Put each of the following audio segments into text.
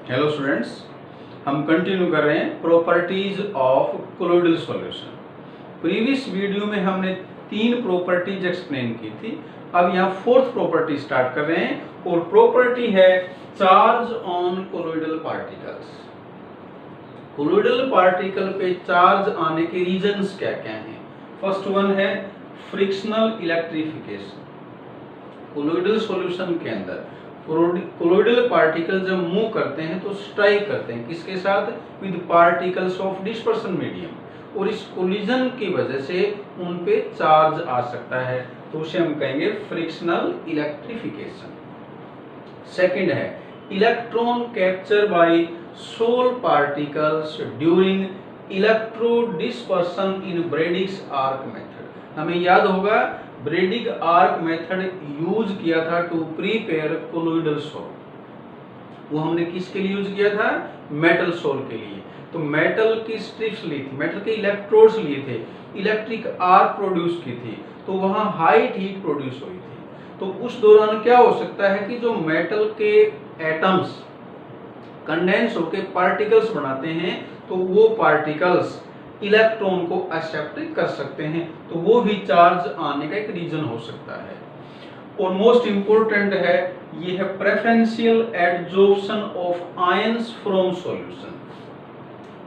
Hello students, हम continue कर रहे हैं properties of colloidal solution. Previous video में हमने 3 प्रॉपर्टीज एक्सप्लेन की थी। अब यहाँ 4th प्रॉपर्टी स्टार्ट कर रहे हैं और प्रॉपर्टी है charge on colloidal particles. Colloidal particle पे चार्ज आने के रीजंस क्या क्या हैं। फर्स्ट वन है फ्रिक्शनल इलेक्ट्रिफिकेशन। कोलोइडल सॉल्यूशन के अंदर कोलोइडल पार्टिकल जब मूव करते हैं तो स्ट्राइक करते हैं किसके साथ, with particles of dispersion medium, और इस कोलिजन की वजह से उन पे चार्ज आ सकता है, तो उसे हम कहेंगे फ्रिक्शनल इलेक्ट्रिफिकेशन। सेकंड है electron capture by sol particles during electro dispersion in Bredig's arc method. हमें याद होगा ब्रेडिग आर्क मेथड यूज किया था टू प्रिपेयर कोलोइडल सोल। वो हमने किसके लिए यूज किया था, मेटल सोल के लिए। तो मेटल की स्ट्रिप्स ली थी, मेटल के इलेक्ट्रोड्स लिए थे, इलेक्ट्रिक आर्क प्रोड्यूस की थी, तो वहां हाई हीट प्रोड्यूस हुई थी। तो उस दौरान क्या हो सकता है कि जो मेटल के एटम्स कंडेंस होकर पार्टिकल्स बनाते हैं, तो वो पार्टिकल्स इलेक्ट्रॉन को एक्सेप्ट कर सकते हैं, तो वो भी चार्ज आने का एक रीजन हो सकता है। और मोस्ट इंपोर्टेंट है ये है preferential adsorption of ions from solution.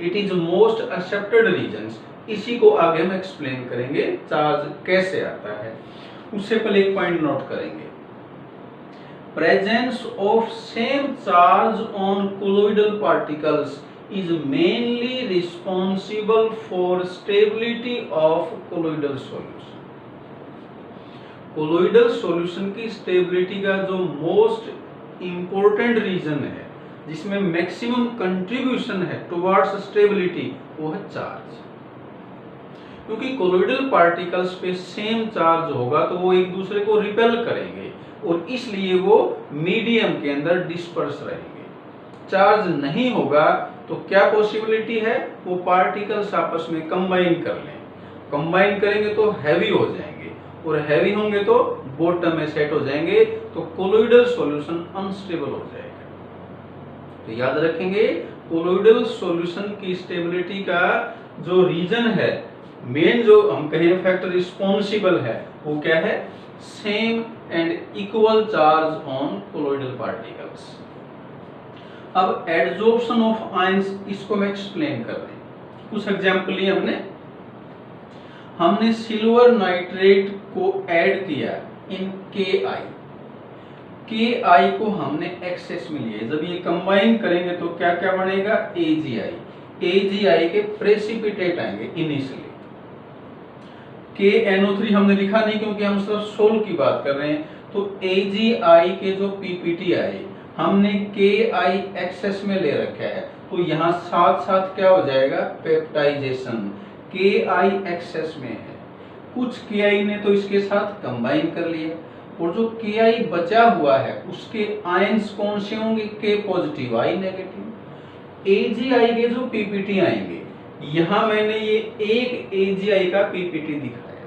It is most accepted reasons. इसी को आगे हम एक्सप्लेन करेंगे चार्ज कैसे आता है। उससे पहले एक पॉइंट नोट करेंगे, presence of same charge on colloidal particles is mainly responsible for stability of colloidal solution। colloidal solution की stability का जो most important reason है, जिसमें maximum contribution है towards stability, वो है चार्ज। क्योंकि colloidal particles पे सेम चार्ज होगा तो वो एक दूसरे को रिपेल करेंगे और इसलिए वो मीडियम के अंदर डिस्पर्स रहेंगे। चार्ज नहीं होगा तो क्या पॉसिबिलिटी है, वो पार्टिकल्स आपस में कंबाइन कर लें। कंबाइन करेंगे तो हैवी हो जाएंगे और हैवी होंगे तो बॉटम में सेट हो जाएंगे, तो कोलोइडल सॉल्यूशन अनस्टेबल हो जाएगा। तो याद रखेंगे कोलोइडल सॉल्यूशन की स्टेबिलिटी का जो रीजन है, मेन जो हम कहें फैक्टर रिस्पॉन्सिबल है, वो क्या है, same and equal charge on colloidal particles. अब एडजॉर्प्शन ऑफ आयंस, इसको मैं एक्सप्लेन कर रहे हैं। कुछ एग्जांपल लिए हमने सिल्वर नाइट्रेट को ऐड किया इन KI को हमने एक्सेस में लिया। जब ये कंबाइन करेंगे तो क्या क्या बनेगा, AgI के प्रेसिपिटेट आएंगे इनिशियली। KNO3 हमने लिखा नहीं क्योंकि हम सिर्फ सोल की बात कर रहे हैं, तो AgI के जो PPT आए हमने KI एक्सेस में ले रखा है, तो यहाँ साथ साथ क्या हो जाएगा, पेप्टाइजेशन। KI एक्सेस में है, कुछ KI ने तो इसके साथ कंबाइन कर लिया, और जो KI बचा हुआ है उसके आयंस कौन से होंगे, K positive I negative. AgI के जो PPT आएंगे, यहाँ मैंने ये एक AgI का PPT दिखाया,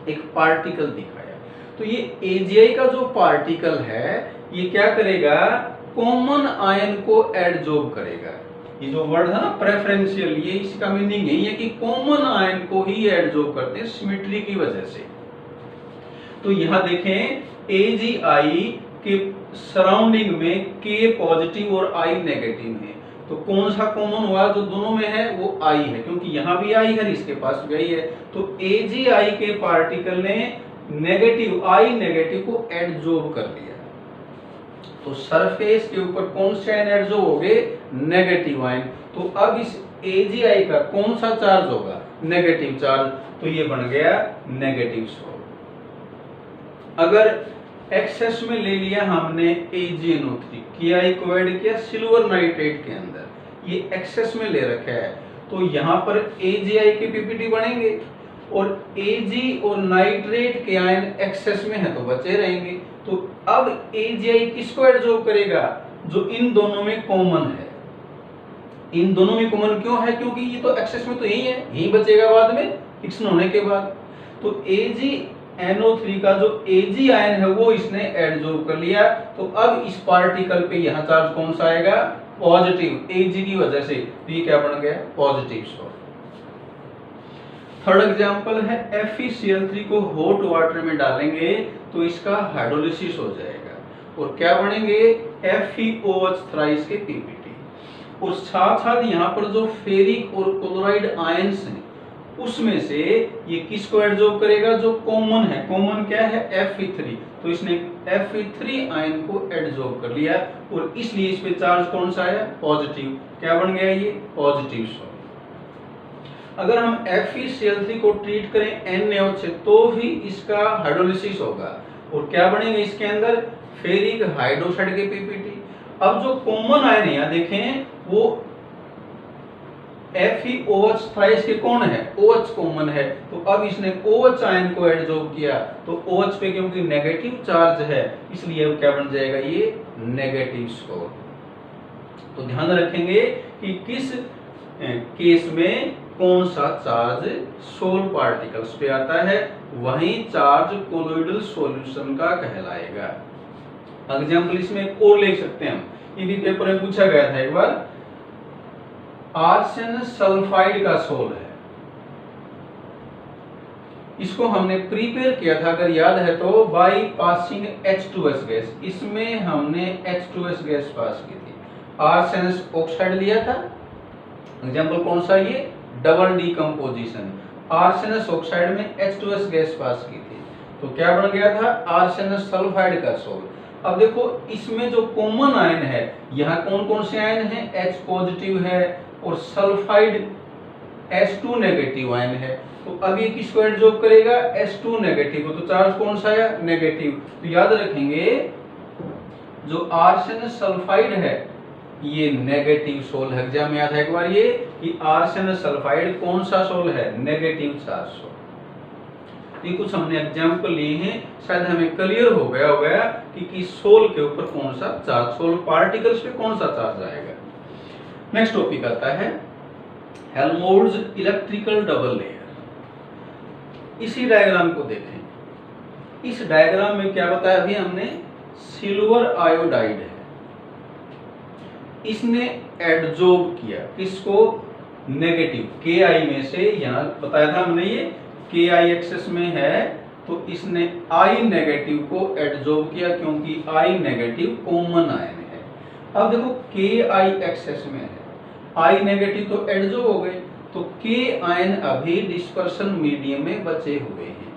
एक पार्टिकल दिखाया। तो ये AgI का जो पार्टिकल है ये क्या करेगा, कॉमन आयन को एडजॉर्ब करेगा। ये जो वर्ड है ना प्रेफरेंशियल, ये इसका मीनिंग यही है कि कॉमन आयन को ही एडजॉर्ब करते हैं सिमेट्री की वजह से। तो यहाँ देखें AgI के सराउंडिंग में K पॉजिटिव और I नेगेटिव है, तो कौन सा कॉमन हुआ, जो दोनों में है वो I है, क्योंकि यहाँ भी I है, इसके पास भी I है। तो AgI के पार्टिकल ने नेगेटिव I नेगेटिव को एडजॉर्ब कर लिया, तो सरफेस के ऊपर कौन से आयन एडजॉर्ब हो गए, नेगेटिव आयन। तो अब इस AgI का कौन सा चार्ज होगा, नेगेटिव चार्ज, तो ये बन गया नेगेटिव सोल। अगर एक्सेस में ले लिया हमने AgNO3, KI को ऐड किया सिल्वर नाइट्रेट के अंदर, ये एक्सेस में ले रखा है, तो यहाँ पर AgI के PPT बनेंगे, और Ag और नाइट्रेट के आयन एक्सेस में है तो बचे रहेंगे। तो अब AgI किसको एडजॉर्ब करेगा, जो इन दोनों में कॉमन है। इन दोनों में कॉमन क्यों है, क्योंकि ये तो एक्सेस में तो यही है, यही बचेगा बाद में फिक्शन होने के बाद। तो NO3 का जो Ag आयन है वो इसने एडजॉर्ब कर लिया, तो अब इस पार्टिकल पे यहाँ चार्ज कौन सा आएगा, पॉजिटिव, Ag की वजह से, तो ये क्या बन गया, पॉजिटिव सोल। थर्ड एग्जांपल है FeCl3 को हॉट वाटर में डालेंगे तो इसका हाइड्रोलिसिस हो जाएगा और क्या बनेंगे, FeOH थ्राइस के PPT। और साथ साथ यहाँ पर जो फेरिक और क्लोराइड आयंस हैं उसमें से ये किसको एडजॉर्ब करेगा, जो कॉमन है, कॉमन क्या है, Fe3, तो इसने Fe3 आयन को एडजॉर्ब कर लिया और इसलिए इस पे चार्ज कौन सा आया, पॉजिटिव, क्या बन गया ये, पॉजिटिव सोल। अगर हम FeCl3 को ट्रीट करें NaOH से तो भी इसका हाइड्रोलिसिस होगा और क्या बनेंगे इसके अंदर, फेरिक हाइड्रोक्साइड के PPT। अब जो कॉमन आयन यहाँ देखें वो FeOH थ्राइस के कौन है, OH कॉमन है, तो अब इसने OH आयन को एडजॉर्ब किया तो OH पे क्योंकि नेगेटिव चार्ज है इसलिए वो क्या बन जाएगा, ये नेगेटिव सोल। तो ध्यान रखेंगे कि किस केस में कौन सा चार्ज सोल पार्टिकल्स पे आता है, वहीं चार्ज कोलोइडल सॉल्यूशन का कहलाएगा। एग्जांपल इसमें एक और ले सकते हैं हम, ये भी पेपर में पूछा गया था एक बार, आर्सेन सल्फाइड का सोल है, इसको हमने प्रिपेयर किया था अगर याद है तो बाय पासिंग H2S गैस, इसमें हमने H2S गैस पास की थी, आर्सेन ऑक्साइड लिया था, एग्जांपल कौन सा, ये डबल डीकंपोजिशन, आर्सेनस ऑक्साइड में H2S गैस पास की थी, तो क्या बन गया था, आर्सेनस सल्फाइड का सोल। अब देखो इसमें जो कॉमन आयन है, यहाँ कौन कौन से आयन हैं, H पॉजिटिव है और सल्फाइड H2 नेगेटिव आयन है, तो अब ये किसको एडजॉर्ब करेगा, H2 नेगेटिव, तो चार्ज कौन सा है, नेगेटिव। तो याद रखेंगे जो आर्सेनस सल्फाइड है ये नेगेटिव सोल है, एग्जाम में याद है एक बार ये कि आर्सेनस सल्फाइड कौन सा सोल है, नेगेटिव चार्ज सोल। ये कुछ हमने एग्जांपल लिए हैं, शायद हमें क्लियर हो गया कि सोल के ऊपर कौन सा चार्ज, सोल पार्टिकल्स पे कौन सा चार्ज आएगा। नेक्स्ट टॉपिक आता है हेल्महोल्ट्ज इलेक्ट्रिकल डबल लेयर। इसी डायग्राम को देखें, इस डायग्राम में क्या बताया अभी हमने, सिल्वर आयोडाइड है, इसने एडजॉर्ब किया किसको, नेगेटिव, Ki में से, यहाँ बताया था हमने ये Ki एक्सेस में है तो इसने I नेगेटिव को एडजॉर्ब किया क्योंकि I नेगेटिव कॉमन आयन है। अब देखो Ki एक्सेस में है, I नेगेटिव तो एडजॉर्ब हो गए, तो K आयन अभी डिस्पर्शन मीडियम में बचे हुए हैं,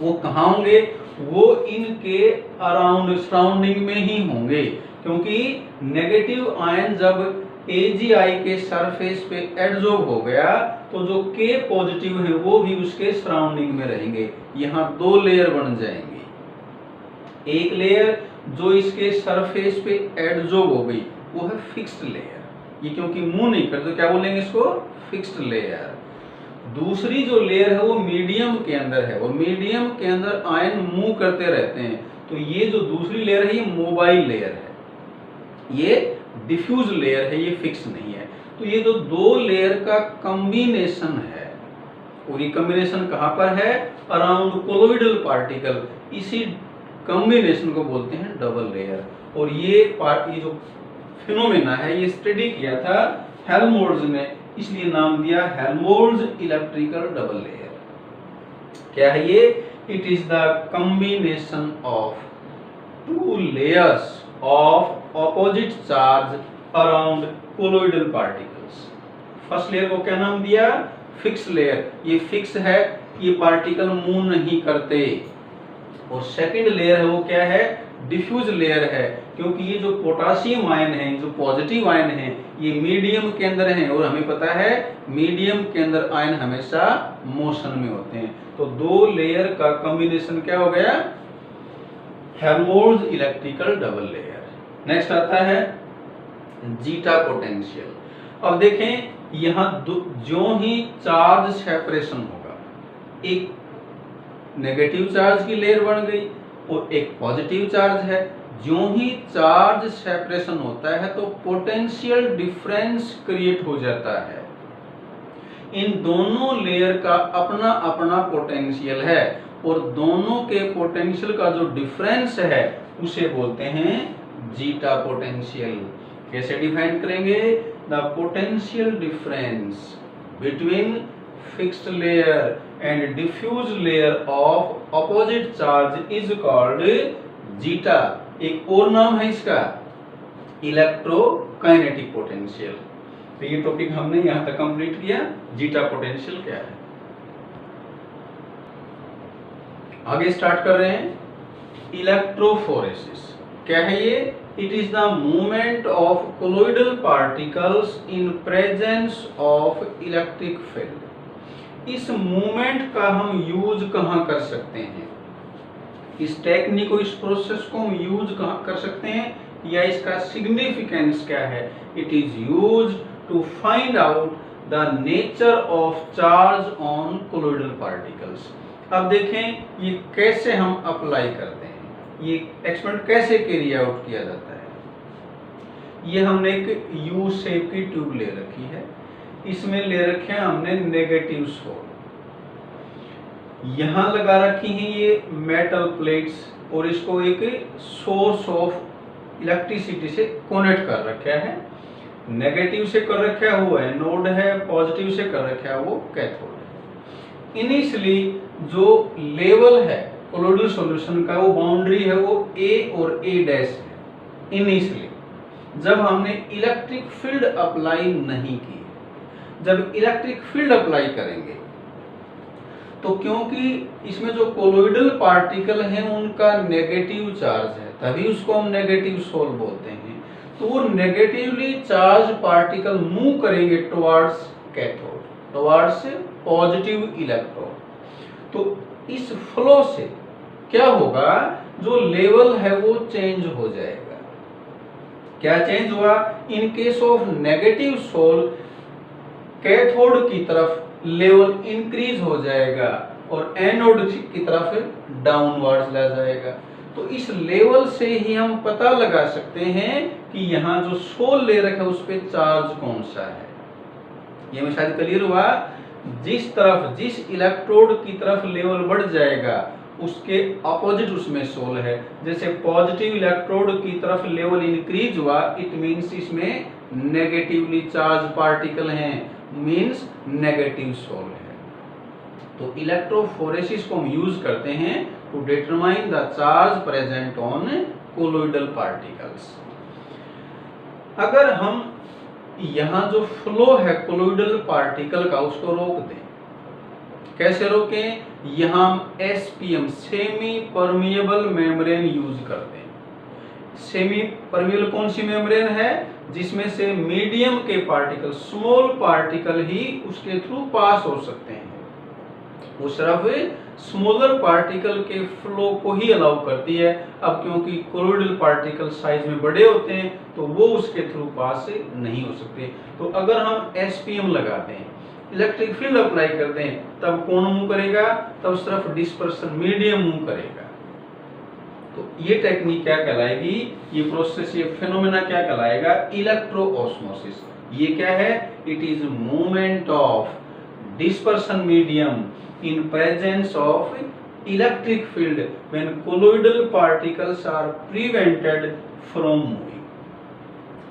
वो कहाँ होंगे, वो इनके अराउंड सराउंडिंग में ही होंगे, क्योंकि नेगेटिव आयन जब AgI के सरफेस पे एडजॉर्ब हो गया तो जो K पॉजिटिव है वो भी उसके सराउंडिंग में रहेंगे, यहाँ दो लेयर बन जाएंगे। एक लेयर जो इसके सरफेस पे एडजॉर्ब हो गई वो है फिक्स्ड लेयर, ये क्योंकि मूव नहीं करते तो क्या बोलेंगे इसको, फिक्स्ड लेयर। दूसरी जो लेयर है वो मीडियम के अंदर है, और मीडियम के अंदर आयन मूव करते रहते हैं, तो ये जो दूसरी लेयर है ये मोबाइल लेयर है, ये डिफ्यूज लेयर है, ये फिक्स नहीं है। तो ये जो दो लेयर का कॉम्बिनेशन है, और ये कॉम्बिनेशन कहाँ पर है, अराउंड कोलोइडल पार्टिकल, इसी कॉम्बिनेशन को बोलते हैं डबल लेयर। और ये जो फिनोमेना है ये स्टडी किया था हेल्महोल्ट्ज ने, इसलिए नाम दिया हेल्महोल्ट्ज इलेक्ट्रिकल डबल लेयर। क्या है ये, it is the combination of two layers of opposite charge around colloidal particles. First layer को क्या नाम दिया, फिक्स लेयर, ये फिक्स है, ये पार्टिकल मूव नहीं करते। और सेकंड लेयर है वो क्या है, डिफ्यूज लेयर है, क्योंकि ये जो पोटेशियम आयन है, जो पॉजिटिव आयन है, ये मीडियम के अंदर है, और हमें पता है मीडियम के अंदर आयन हमेशा मोशन में होते हैं। तो दो लेयर का कॉम्बिनेशन क्या हो गया, Helmholtz electrical double layer. Next आता है जीटा पोटेंशियल। अब देखें यहाँ जो ही चार्ज सेपरेशन होगा, एक नेगेटिव चार्ज की लेयर बन गई और एक पॉजिटिव चार्ज है, जो ही चार्ज सेपरेशन होता है तो पोटेंशियल डिफरेंस क्रिएट हो जाता है। इन दोनों लेयर का अपना अपना पोटेंशियल है, और दोनों के पोटेंशियल का जो डिफरेंस है उसे बोलते हैं जीटा पोटेंशियल। कैसे डिफाइन करेंगे? The potential difference between fixed layer and diffuse layer of opposite charge is called zeta. एक और नाम है इसका इलेक्ट्रोकाइनेटिक पोटेंशियल। तो ये टॉपिक हमने यहां तक कंप्लीट किया, जीटा पोटेंशियल क्या है। आगे स्टार्ट कर रहे हैं। इलेक्ट्रोफोरेसिस क्या है ये? It is the movement of colloidal particles in presence of electric field. इस मूवमेंट का हम यूज कहां कर सकते हैं? इस टेक्निक को, इस प्रोसेस को हम यूज कहां कर सकते हैं, या इसका सिग्निफिकेंस क्या है? It is use to find out the nature of charge on colloidal particles. अब देखें ये कैसे हम अप्लाई करते हैं, ये एक्सपेरिमेंट कैसे कैरी आउट किया जाता है। ये हमने एक यू शेप की ट्यूब ले रखी है, इसमें ले रखे हैं हमने नेगेटिव सोल, यहां लगा रखी हैं ये मेटल प्लेट्स, और इसको एक सोर्स ऑफ इलेक्ट्रिसिटी से कनेक्ट कर रखा है। नेगेटिव से कर रखा हुआ है नोड है, पॉजिटिव से कर रखा है वो कैथोड है। इनिशियली जो लेवल है कोलोइडल सॉल्यूशन का, वो बाउंड्री है वो ए और ए डैश है इनिशियली, जब हमने इलेक्ट्रिक फील्ड अप्लाई नहीं की। जब इलेक्ट्रिक फील्ड अप्लाई करेंगे तो क्योंकि इसमें जो कोलोइडल पार्टिकल हैं उनका नेगेटिव चार्ज है, तभी उसको हम नेगेटिव सोल बोलते हैं। तो वो नेगेटिवली चार्ज पार्टिकल मूव करेंगे towards cathode, towards positive electron. तो इस फ्लो से क्या होगा, जो लेवल है वो चेंज हो जाएगा। क्या चेंज हुआ? In case of negative sol cathode की तरफ लेवल इंक्रीज हो जाएगा और एनोड की तरफ डाउनवर्ड्स ला जाएगा। तो इस लेवल से ही हम पता लगा सकते हैं कि यहाँ जो सोल ले रखा है उस पे चार्ज कौन सा है। ये में शायद क्लियर हुआ। जिस तरफ, जिस इलेक्ट्रोड की तरफ लेवल बढ़ जाएगा उसके अपोजिट उसमें सोल है। जैसे पॉजिटिव इलेक्ट्रोड की तरफ लेवल इंक्रीज हुआ, इट मींस इसमें नेगेटिवली चार्ज पार्टिकल हैं, मींस नेगेटिव सोल है। तो इलेक्ट्रोफोरेसिस को हम यूज करते हैं to determine the charge present on colloidal particles. अगर हम यहाँ जो फ्लो है कोलोइडल पार्टिकल का उसको रोक दें, कैसे रोकें? यहाँ हम SPM semi permeable membrane use करते हैं। सेमी परमिएबल कौन सी मेम्ब्रेन है? जिसमें से मीडियम के पार्टिकल, स्मॉल पार्टिकल ही उसके थ्रू पास हो सकते हैं। वो सिर्फ स्मॉलर पार्टिकल के फ्लो को ही अलाउ करती है। अब क्योंकि कोलोइडल पार्टिकल साइज में बड़े होते हैं तो वो उसके थ्रू पास नहीं हो सकते। तो अगर हम SPM लगाते हैं, इलेक्ट्रिक फील्ड अप्लाई करते हैं, तब कौन मूव करेगा? तब सिर्फ डिस्पर्सन मीडियम मूव करेगा। तो ये टेक्निक क्या कहलाएगी? ये प्रोसेस, ये फिनोमेना क्या कहलाएगा? इलेक्ट्रोऑस्मोसिस। ये क्या है? It is movement of dispersion medium in presence of electric field when colloidal particles are prevented from moving।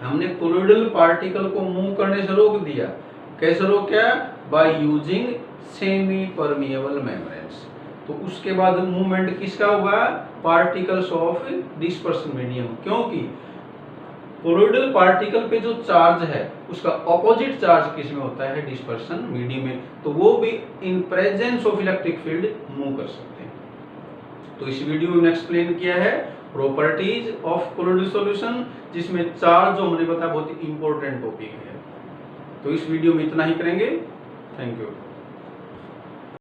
हमने colloidal particle को मूव करने से रोक दिया। कैसे रोका? by using semi permeable membranes। तो उसके बाद मूवमेंट किसका होगा? Particles of dispersion medium. क्योंकि कोलोइडल पार्टिकल पे जो चार्ज है उसका ऑपोजिट चार्ज किस में होता है? डिस्पर्सन मीडियम में। तो वो भी in presence of electric field move कर सकते हैं। तो इस वीडियो में एक्सप्लेन किया है प्रॉपर्टीज ऑफ कोलोइडल सॉल्यूशन, जिसमें चार्ज जो हमने बताया बहुत ही इंपॉर्टेंट टॉपिक है। तो इस वीडियो में इतना ही करेंगे। Thank you.